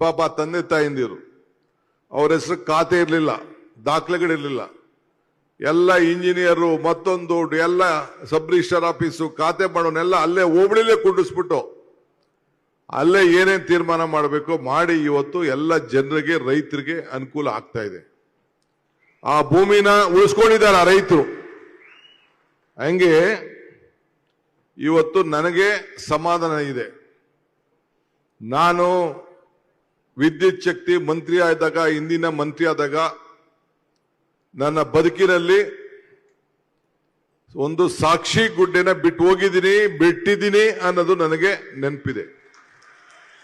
ಪಾಪ ತಂದೆ ತಾಯಿಂದಿರು, ಅವ್ರ ಹೆಸರು ಖಾತೆ ಇರಲಿಲ್ಲ, ದಾಖಲೆಗಳಿರಲಿಲ್ಲ. ಎಲ್ಲ ಇಂಜಿನಿಯರು ಮತ್ತೊಂದು ಎಲ್ಲ ಸಬ್ ರಿಜಿಸ್ಟರ್ ಆಫೀಸು ಖಾತೆ ಮಾಡೋನೆಲ್ಲ ಅಲ್ಲೇ ಹೋಬಳಿಲೇ ಕುಂಡಿಸ್ಬಿಟ್ಟು ಅಲ್ಲೇ ಏನೇನು ತೀರ್ಮಾನ ಮಾಡಬೇಕು ಮಾಡಿ ಇವತ್ತು ಎಲ್ಲ ಜನರಿಗೆ ರೈತರಿಗೆ ಅನುಕೂಲ ಆಗ್ತಾ ಇದೆ. ಆ ಭೂಮಿನ ಉಳಿಸ್ಕೊಂಡಿದ್ದಾರೆ ಆ ರೈತರು. ಹಂಗೆ ಇವತ್ತು ನನಗೆ ಸಮಾಧಾನ ಇದೆ. ನಾನು ವಿದ್ಯುತ್ ಶಕ್ತಿ ಮಂತ್ರಿ ಆದಾಗ, ಹಿಂದಿನ ಮಂತ್ರಿ ಆದಾಗ ನನ್ನ ಬದುಕಿನಲ್ಲಿ ಒಂದು ಸಾಕ್ಷಿ ಗುಡ್ಡೆನ ಬಿಟ್ಟಿದ್ದೀನಿ ಅನ್ನೋದು ನನಗೆ ನೆನಪಿದೆ.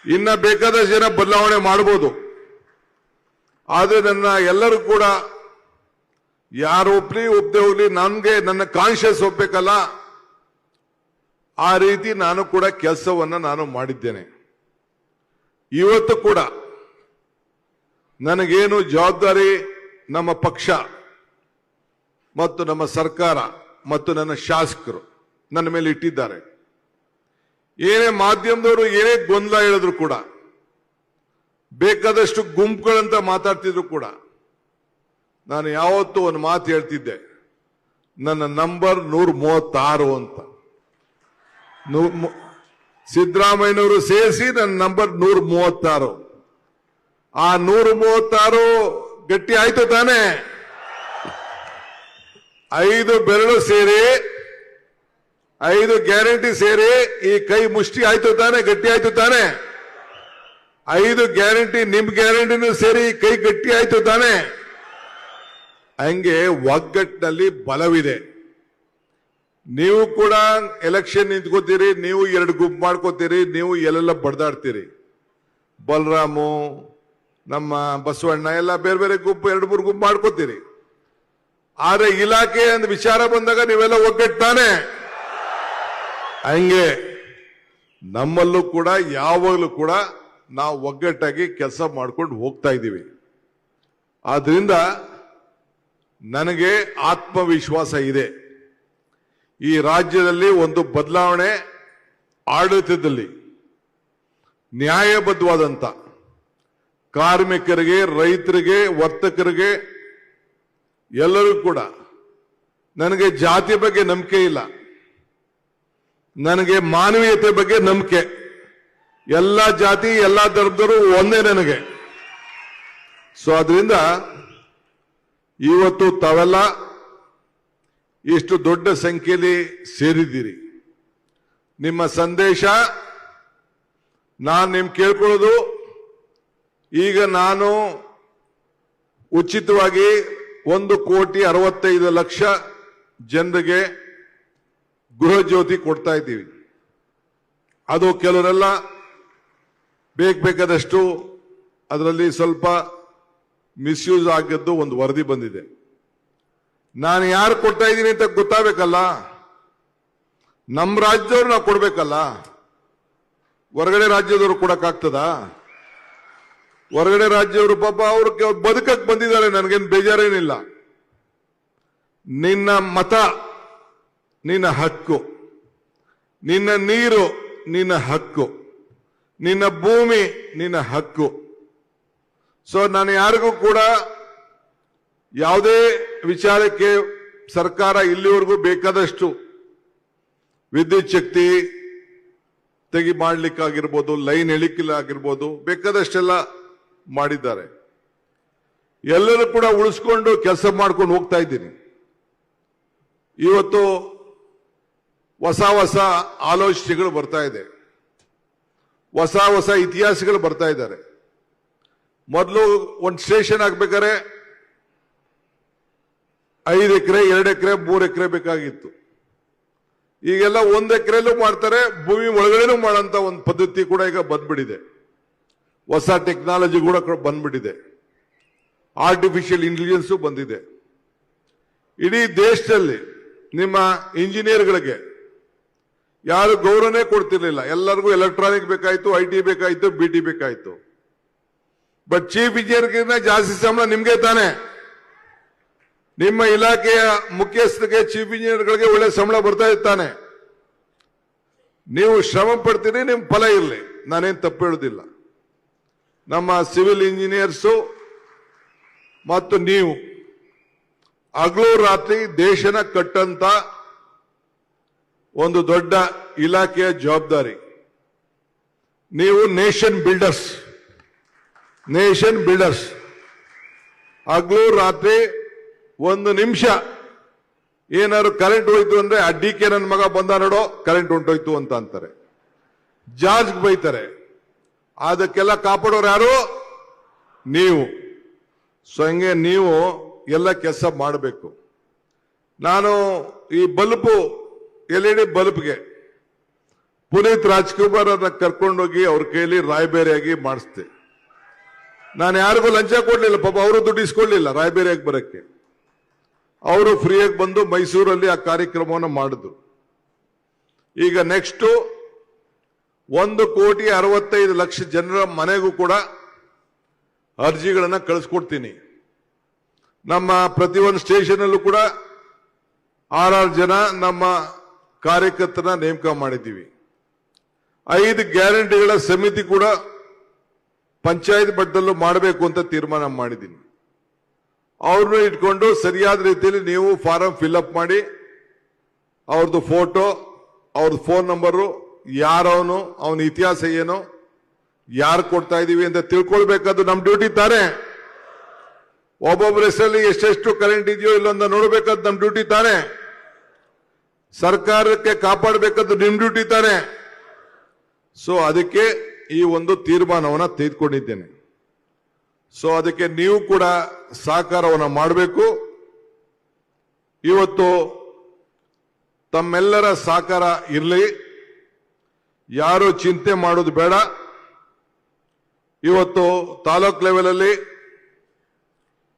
ಇನ್ನ ಬೇಕಾದಷ್ಟು ಜನ ಬದಲಾವಣೆ ಮಾಡಬಹುದು, ಆದ್ರೆ ನನ್ನ ಎಲ್ಲರೂ ಕೂಡ ಯಾರು ಒಪ್ಪದೇ ಹೋಗ್ಲಿ, ನನ್ನ ಕಾನ್ಶಿಯಸ್ ಒಪ್ಪಬೇಕಲ್ಲ, ಆ ರೀತಿ ನಾನು ಕೂಡ ಕೆಲಸವನ್ನ ನಾನು ಮಾಡಿದ್ದೇನೆ. ಇವತ್ತು ಕೂಡ ನನಗೇನು ಜವಾಬ್ದಾರಿ ನಮ್ಮ ಪಕ್ಷ ಮತ್ತು ನಮ್ಮ ಸರ್ಕಾರ ಮತ್ತು ನನ್ನ ಶಾಸಕರು ನನ್ನ ಮೇಲೆ ಇಟ್ಟಿದ್ದಾರೆ. ಏನೇ ಮಾಧ್ಯಮದವರು ಏನೇ ಗೊಂದಲ ಹೇಳಿದ್ರು ಕೂಡ, ಬೇಕಾದಷ್ಟು ಗುಂಪುಗಳಂತ ಮಾತಾಡ್ತಿದ್ರು ಕೂಡ, ನಾನು ಯಾವತ್ತೂ ಒಂದು ಮಾತು ಹೇಳ್ತಿದ್ದೆ, ನನ್ನ ನಂಬರ್ 136 ಅಂತ. ಸಿದ್ದರಾಮಯ್ಯನವರು ಸೇರಿಸಿ ನನ್ನ ನಂಬರ್ 136. ಆ 136 ಗಟ್ಟಿ ಆಯ್ತು ತಾನೆ? 5 ಬೆರಳು ಸೇರಿ, 5 ಗ್ಯಾರಂಟಿ ಸೇರಿ ಈ ಕೈ ಮುಷ್ಟಿ ಆಯ್ತು ತಾನೆ? ಗಟ್ಟಿ ಆಯ್ತು ತಾನೆ? 5 ಗ್ಯಾರಂಟಿ ನಿಮ್ ಗ್ಯಾರಂಟಿನೂ ಸೇರಿ ಈ ಕೈ ಗಟ್ಟಿ ಆಯ್ತು ತಾನೆ? ಹಂಗೆ ಒಗ್ಗಟ್ಟಿನಲ್ಲಿ ಬಲವಿದೆ. ನೀವು ಕೂಡ ಎಲೆಕ್ಷನ್ ನಿಂತ್ಕೋತೀರಿ, ನೀವು 2 ಗುಂಪು ಮಾಡ್ಕೋತೀರಿ, ನೀವು ಎಲ್ಲೆಲ್ಲ ಬಡ್ದಾಡ್ತೀರಿ. ಬಲರಾಮು, ನಮ್ಮ ಬಸವಣ್ಣ ಎಲ್ಲ ಬೇರೆ ಬೇರೆ ಗುಂಪು 2-3 ಗುಂಪು ಮಾಡ್ಕೋತೀರಿ. ಆದ್ರೆ ಇಲಾಖೆ ಅಂತ ವಿಚಾರ ಬಂದಾಗ ನೀವೆಲ್ಲ ಒಗ್ಗಟ್ಟಾನೆ. ಹಂಗೆ ನಮ್ಮಲ್ಲೂ ಕೂಡ ಯಾವಾಗಲೂ ಕೂಡ ನಾವು ಒಗ್ಗಟ್ಟಾಗಿ ಕೆಲಸ ಮಾಡ್ಕೊಂಡು ಹೋಗ್ತಾ ಇದ್ದೀವಿ. ಆದ್ರಿಂದ ನನಗೆ ಆತ್ಮವಿಶ್ವಾಸ ಇದೆ. ಈ ರಾಜ್ಯದಲ್ಲಿ ಒಂದು ಬದಲಾವಣೆ, ಆಡಳಿತದಲ್ಲಿ ನ್ಯಾಯಬದ್ಧವಾದಂತ ಕಾರ್ಮಿಕರಿಗೆ, ರೈತರಿಗೆ, ವರ್ತಕರಿಗೆ ಎಲ್ಲರಿಗೂ ಕೂಡ. ನನಗೆ ಜಾತಿ ಬಗ್ಗೆ ನಂಬಿಕೆ ಇಲ್ಲ, ನನಗೆ ಮಾನವೀಯತೆ ಬಗ್ಗೆ ನಂಬಿಕೆ. ಎಲ್ಲ ಜಾತಿ ಎಲ್ಲ ಧರ್ಮದವರು ಒಂದೇ ನನಗೆ. ಸೊ ಅದರಿಂದ ಇವತ್ತು ತಾವೆಲ್ಲ ಇಷ್ಟು ದೊಡ್ಡ ಸಂಖ್ಯೆಯಲ್ಲಿ ಸೇರಿದ್ದೀರಿ. ನಿಮ್ಮ ಸಂದೇಶ ನಾನು ನಿಮ್ ಕೇಳ್ಕೊಳ್ಳೋದು, ಈಗ ನಾನು ಉಚಿತವಾಗಿ 1,65,00,000 ಜನರಿಗೆ ಗೃಹ ಜ್ಯೋತಿ ಕೊಡ್ತಾ ಇದ್ದೀವಿ. ಅದು ಕೆಲವರೆಲ್ಲ ಬೇಕಾದಷ್ಟು ಅದರಲ್ಲಿ ಸ್ವಲ್ಪ ಮಿಸ್ಯೂಸ್ ಆಗಿದ್ದು ಒಂದು ವರದಿ ಬಂದಿದೆ. ನಾನು ಯಾರು ಕೊಡ್ತಾ ಇದ್ದೀನಿ ಅಂತ ಗೊತ್ತಾಗಬೇಕಲ್ಲ. ನಮ್ಮ ರಾಜ್ಯದವ್ರು ನಾವು ಕೊಡ್ಬೇಕಲ್ಲ, ಹೊರಗಡೆ ರಾಜ್ಯದವರು ಕೊಡಕ್ಕಾಗ್ತದ? ಹೊರಗಡೆ ರಾಜ್ಯವರು ಪಾಪ ಅವ್ರ ಬದುಕಕ್ಕೆ ಬಂದಿದ್ದಾರೆ, ನನಗೇನು ಬೇಜಾರೇನಿಲ್ಲ. ನಿನ್ನ ಮತ ನಿನ್ನ ಹಕ್ಕು, ನಿನ್ನ ನೀರು ನಿನ್ನ ಹಕ್ಕು, ನಿನ್ನ ಭೂಮಿ ನಿನ್ನ ಹಕ್ಕು. ಸೊ ನಾನು ಯಾರಿಗೂ ಕೂಡ ಯಾವುದೇ ವಿಚಾರಕ್ಕೆ ಸರ್ಕಾರ ಇಲ್ಲಿವರೆಗೂ ಬೇಕಾದಷ್ಟು ವಿದ್ಯುತ್ ಶಕ್ತಿ ಮಾಡ್ಲಿಕ್ಕಾಗಿರ್ಬೋದು, ಲೈನ್ ಎಳಿಕಲಾಗಿರ್ಬೋದು, ಬೇಕಾದಷ್ಟೆಲ್ಲ ಮಾಡಿದ್ದಾರೆ. ಎಲ್ಲರೂ ಕೂಡ ಉಳಿಸ್ಕೊಂಡು ಕೆಲಸ ಮಾಡ್ಕೊಂಡು ಹೋಗ್ತಾ ಇದ್ದೀನಿ. ಇವತ್ತು ಹೊಸ ಹೊಸ ಆಲೋಚನೆಗಳು ಬರ್ತಾ ಇದೆ, ಹೊಸ ಹೊಸ ಇತಿಹಾಸಗಳು ಬರ್ತಾ ಇದ್ದಾರೆ. ಮೊದಲು ಒಂದು ಸ್ಟೇಷನ್ ಆಗ್ಬೇಕಾದ್ರೆ 5 ಎಕರೆ, 2 ಎಕರೆ, 3 ಎಕರೆ ಬೇಕಾಗಿತ್ತು. ಈಗೆಲ್ಲ 1 ಎಕರೆಲ್ಲೂ ಮಾಡ್ತಾರೆ, ಭೂಮಿ ಒಳಗಡೆನೂ ಮಾಡೋಂಥ ಒಂದು ಪದ್ಧತಿ ಕೂಡ ಈಗ ಬಂದ್ಬಿಟ್ಟಿದೆ. ಹೊಸ ಟೆಕ್ನಾಲಜಿ ಕೂಡ ಬಂದ್ಬಿಟ್ಟಿದೆ, ಆರ್ಟಿಫಿಷಿಯಲ್ ಇಂಟೆಲಿಜೆನ್ಸ್ ಬಂದಿದೆ. ಇಡೀ ದೇಶದಲ್ಲಿ ನಿಮ್ಮ ಇಂಜಿನಿಯರ್ಗಳಿಗೆ ಯಾರು ಗೌರವನೇ ಕೊಡ್ತಿರ್ಲಿಲ್ಲ. ಎಲ್ಲರಿಗೂ ಎಲೆಕ್ಟ್ರಾನಿಕ್ ಬೇಕಾಯ್ತು, IT ಬೇಕಾಯ್ತು, BT ಬೇಕಾಯ್ತು. ಬಟ್ ಚೀಫ್ ಇಂಜಿನಿಯರ್ಗಿಂತ ಜಾಸ್ತಿ ಸಂಬಳ ನಿಮ್ಗೆ ತಾನೆ? ನಿಮ್ಮ ಇಲಾಖೆಯ ಮುಖ್ಯಸ್ಥರಿಗೆ, ಚೀಫ್ ಇಂಜಿನಿಯರ್ಗಳಿಗೆ ಒಳ್ಳೆ ಸಂಬಳ ಬರ್ತಾ ಇರ್ತಾನೆ. ನೀವು ಶ್ರಮ ಪಡ್ತೀರಿ, ನಿಮ್ ಫಲ ಇರಲಿ, ನಾನೇನು ತಪ್ಪು ಹೇಳುದಿಲ್ಲ. ನಮ್ಮ ಸಿವಿಲ್ ಇಂಜಿನಿಯರ್ಸು ಮತ್ತು ನೀವು ಹಗಲು ರಾತ್ರಿ ದೇಶನ ಕಟ್ಟಂತ ಒಂದು ದೊಡ್ಡ ಇಲಾಖೆಯ ಜವಾಬ್ದಾರಿ. ನೀವು ನೇಷನ್ ಬಿಲ್ಡರ್ಸ್. ಹಗಲು ರಾತ್ರಿ ಒಂದು ನಿಮಿಷ ಏನಾದ್ರು ಕರೆಂಟ್ ಹೋಯ್ತು ಅಂದ್ರೆ ಆ ಡಿ ಕೆ ನನ್ನ ಮಗ ಬಂದ ನೋಡೋ ಕರೆಂಟ್ ಹೊಂಟೋಯ್ತು ಅಂತ ಅಂತಾರೆ, ಜಾರ್ಜ್ ಬೈತಾರೆ. ಅದಕ್ಕೆಲ್ಲ ಕಾಪಾಡೋರು ಯಾರು? ನೀವು. ಸೊ ಹಂಗೆ ನೀವು ಎಲ್ಲ ಕೆಲಸ ಮಾಡಬೇಕು. ನಾನು ಈ ಬಲ್ಬು LED ಬಲ್ಬ್ಗೆ ಪುನೀತ್ ರಾಜ್ಕುಮಾರ್ ಅವ್ರನ್ನ ಕರ್ಕೊಂಡೋಗಿ ಅವ್ರ ಕೈಲಿ ರಾಯಬೇರಿಯಾಗಿ ಮಾಡಿಸ್ದೆ. ನಾನು ಯಾರಿಗೂ ಲಂಚ ಕೊಡ್ಲಿಲ್ಲ, ಪಾಪ ಅವರು ದುಡ್ಡು ಇಸ್ಕೊಳ್ಳಿಲ್ಲ ರಾಯಬೇರಿಯಾಗಿ ಬರಕ್ಕೆ. ಅವರು ಫ್ರೀಯಾಗಿ ಬಂದು ಮೈಸೂರಲ್ಲಿ ಆ ಕಾರ್ಯಕ್ರಮವನ್ನು ಮಾಡಿದ್ರು. ಈಗ ನೆಕ್ಸ್ಟ್ 1,65,00,000 ಜನರ ಮನೆಗೂ ಕೂಡ ಅರ್ಜಿಗಳನ್ನ ಕಳಿಸ್ಕೊಡ್ತೀನಿ. ನಮ್ಮ ಪ್ರತಿಯೊಂದು ಸ್ಟೇಷನ್ ಅಲ್ಲೂ ಕೂಡ 6 ಜನ ನಮ್ಮ ಕಾರ್ಯಕರ್ತರನ್ನ ನೇಮಕ ಮಾಡಿದ್ದೀವಿ. 5 ಗ್ಯಾರಂಟಿಗಳ ಸಮಿತಿ ಕೂಡ ಪಂಚಾಯತ್ ಮಟ್ಟದಲ್ಲೂ ಮಾಡಬೇಕು ಅಂತ ತೀರ್ಮಾನ ಮಾಡಿದ್ದೀನಿ. ಅವ್ರನ್ನ ಇಟ್ಕೊಂಡು ಸರಿಯಾದ ರೀತಿಯಲ್ಲಿ ನೀವು ಫಾರಂ ಫಿಲ್ಅಪ್ ಮಾಡಿ ಅವ್ರದ್ದು ಫೋಟೋ, ಅವ್ರದ್ದು ಫೋನ್ ನಂಬರು, ಯಾರವನು, ಅವನ ಇತಿಹಾಸ ಏನು, ಯಾರು ಕೊಡ್ತಾ ಇದೀವಿ ಅಂತ ತಿಳ್ಕೊಳ್ಬೇಕಾದ್ದು ನಮ್ಮ ಡ್ಯೂಟಿ ತಾನೆ. ಒಬ್ಬೊಬ್ಬರ ಹೆಸರಲ್ಲಿ ಎಷ್ಟೆಷ್ಟು ಕರೆಂಟ್ ಇದೆಯೋ ಇಲ್ಲೊಂದ ನೋಡ್ಬೇಕಾದ್ ನಮ್ಮ ಡ್ಯೂಟಿ ತಾನೆ. ಸರ್ಕಾರಕ್ಕೆ ಕಾಪಾಡಬೇಕಾದ್ದು ನಿಮ್ ಡ್ಯೂಟಿ ತಾನೆ. ಸೊ ಅದಕ್ಕೆ ಈ ಒಂದು ತೀರ್ಮಾನವನ್ನ ತೆಗೆದುಕೊಂಡಿದ್ದೇನೆ. ಸೊ ಅದಕ್ಕೆ ನೀವು ಕೂಡ ಸಹಕಾರವನ್ನು ಮಾಡಬೇಕು. ಇವತ್ತು ತಮ್ಮೆಲ್ಲರ ಸಹಕಾರ ಇರಲಿ, ಯಾರು ಚಿಂತೆ ಮಾಡೋದು ಬೇಡ. ಇವತ್ತು ತಾಲೂಕ್ ಲೆವೆಲ್ ಅಲ್ಲಿ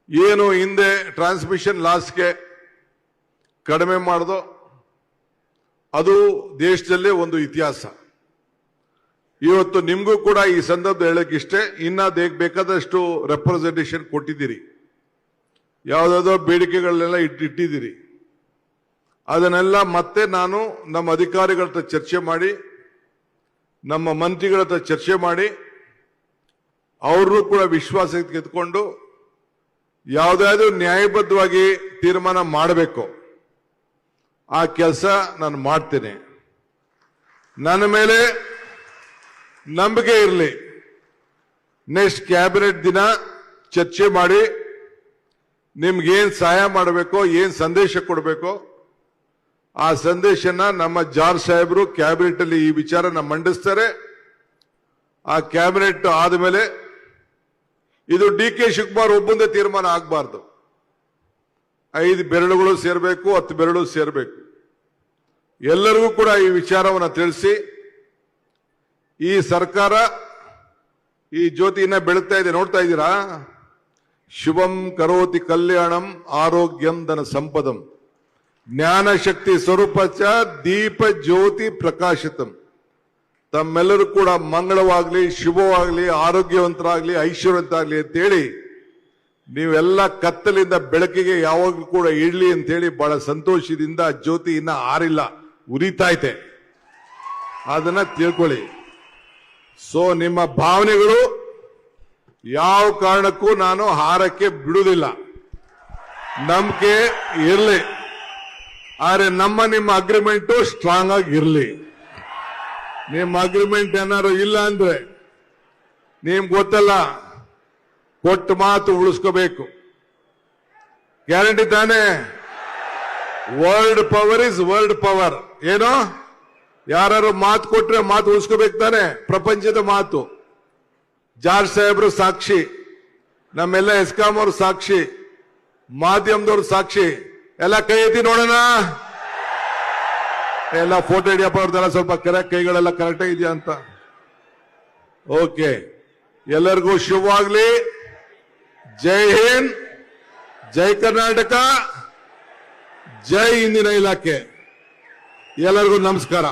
ಏನು ಹಿಂದೆ ಟ್ರಾನ್ಸ್ಮಿಷನ್ ಲಾಸ್ಗೆ ಕಡಿಮೆ ಮಾಡೋದು, ಅದು ದೇಶದಲ್ಲೇ ಒಂದು ಇತಿಹಾಸ. ಇವತ್ತು ನಿಮಗೂ ಕೂಡ ಈ ಸಂದರ್ಭ ಹೇಳಕ್ಕಿಷ್ಟೇ, ಇನ್ನ ಬೇಕಾದಷ್ಟು ರೆಪ್ರೆಸೆಂಟೇಷನ್ ಕೊಟ್ಟಿದ್ದೀರಿ, ಯಾವುದಾದ್ರೂ ಬೇಡಿಕೆಗಳನ್ನೆಲ್ಲ ಇಟ್ಟಿದ್ದೀರಿ. ಅದನ್ನೆಲ್ಲ ಮತ್ತೆ ನಾನು ನಮ್ಮ ಅಧಿಕಾರಿಗಳ ಹತ್ರ ಚರ್ಚೆ ಮಾಡಿ, ನಮ್ಮ ಮಂತ್ರಿಗಳ ಹತ್ರ ಚರ್ಚೆ ಮಾಡಿ, ಅವ್ರನ್ನೂ ಕೂಡ ವಿಶ್ವಾಸಕ್ಕೆ ತೆಗೆದುಕೊಂಡು ಯಾವುದಾದ್ರೂ ನ್ಯಾಯಬದ್ಧವಾಗಿ ತೀರ್ಮಾನ ಮಾಡಬೇಕು, ಆ ಕೆಲಸ ನಾನು ಮಾಡ್ತೇನೆ. ನನ್ನ ಮೇಲೆ ನಂಬಿಕೆ ಇರಲಿ. ನೆಕ್ಸ್ಟ್ ಕ್ಯಾಬಿನೆಟ್ ದಿನ ಚರ್ಚೆ ಮಾಡಿ ನಿಮ್ಗೇನ್ ಸಹಾಯ ಮಾಡಬೇಕೋ, ಏನ್ ಸಂದೇಶ ಕೊಡಬೇಕೋ ಆ ಸಂದೇಶನ ನಮ್ಮ ಜಾರ್ಜ್ ಸಾಹೇಬರು ಕ್ಯಾಬಿನೆಟ್ ಅಲ್ಲಿ ಈ ವಿಚಾರನ ಮಂಡಿಸ್ತಾರೆ. ಆ ಕ್ಯಾಬಿನೆಟ್ ಆದಮೇಲೆ ಇದು DK ಶಿವಕುಮಾರ್ ಒಬ್ಬಂದೇ ತೀರ್ಮಾನ ಆಗಬಾರ್ದು. 5 ಬೆರಳುಗಳು ಸೇರಬೇಕು, 10 ಬೆರಳು ಸೇರಬೇಕು. ಎಲ್ಲರಿಗೂ ಕೂಡ ಈ ವಿಚಾರವನ್ನು ತಿಳಿಸಿ, ಈ ಸರ್ಕಾರ ಈ ಜ್ಯೋತಿಯನ್ನ ಬೆಳಗ್ತಾ ಇದೆ, ನೋಡ್ತಾ ಇದ್ದೀರಾ. ಶುಭಂ ಕರೋತಿ ಕಲ್ಯಾಣಂ ಆರೋಗ್ಯಂ ಧನ ಸಂಪದಂ ಜ್ಞಾನ ಶಕ್ತಿ ಸ್ವರೂಪಚ ದೀಪ ಜ್ಯೋತಿ ಪ್ರಕಾಶಿತಂ. ತಮ್ಮೆಲ್ಲರೂ ಕೂಡ ಮಂಗಳವಾಗ್ಲಿ, ಶುಭವಾಗ್ಲಿ, ಆರೋಗ್ಯವಂತರಾಗ್ಲಿ, ಐಶ್ವರ್ಯವಂತರಾಗ್ಲಿ ಅಂತೇಳಿ ನೀವೆಲ್ಲ ಕತ್ತಲಿಂದ ಬೆಳಕಿಗೆ ಯಾವಾಗಲೂ ಕೂಡ ಇಡ್ಲಿ ಅಂತೇಳಿ ಬಹಳ ಸಂತೋಷದಿಂದ ಜ್ಯೋತಿ ಇನ್ನ ಆರಿಲ್ಲ, ಉರಿತಾಯ್ತೆ, ಅದನ್ನ ತಿಳ್ಕೊಳ್ಳಿ. ಸೊ ನಿಮ್ಮ ಭಾವನೆಗಳು ಯಾವ ಕಾರಣಕ್ಕೂ ನಾನು ಹಾರಕ್ಕೆ ಬಿಡುವುದಿಲ್ಲ, ನಂಬಿಕೆ ಇರಲಿ. ಆದ್ರೆ ನಿಮ್ಮ ಅಗ್ರಿಮೆಂಟು ಸ್ಟ್ರಾಂಗ್ ಆಗಿ ಇರಲಿ. ನಿಮ್ಮ ಅಗ್ರಿಮೆಂಟ್ ಏನಾದ್ರು ಇಲ್ಲ ಅಂದ್ರೆ ನಿಮ್ಗೆ ಗೊತ್ತಲ್ಲ, ಕೊಟ್ಟ ಮಾತು ಉಳಿಸ್ಕೋಬೇಕು. ಗ್ಯಾರಂಟಿ ತಾನೆ. World power is world power. ಏನೋ ಯಾರು ಮಾತು ಕೊಟ್ರೆ ಮಾತು ಉಳಿಸ್ಕೋಬೇಕು ತಾನೆ. ಪ್ರಪಂಚದ ಮಾತು. ಜಾರ್ಜ್ ಸಾಹೇಬ್ರು ಸಾಕ್ಷಿ, ನಮ್ಮೆಲ್ಲ ಎಸ್ಕಾಂ ಅವರು ಸಾಕ್ಷಿ, ಮಾಧ್ಯಮದವ್ರು ಸಾಕ್ಷಿ. ಎಲ್ಲ ಕೈ ಎತ್ತಿ ನೋಡೋಣ. ಎಲ್ಲ ಫೋಟೋ ಹಿಡಿಯಪ್ಪ, ಅವ್ರದ್ದೆಲ್ಲ ಸ್ವಲ್ಪ ಕೈಗಳೆಲ್ಲ ಕರೆಕ್ಟ್ ಇದೆಯಾ ಅಂತ. ಓಕೆ, ಎಲ್ಲರಿಗೂ ಶುಭವಾಗ್ಲಿ. ಜೈ ಹಿಂದ್, ಜೈ ಕರ್ನಾಟಕ, ಜೈ ಇಂದಿನ ಇಲಾಖೆ. ಎಲ್ಲರಿಗೂ ನಮಸ್ಕಾರ.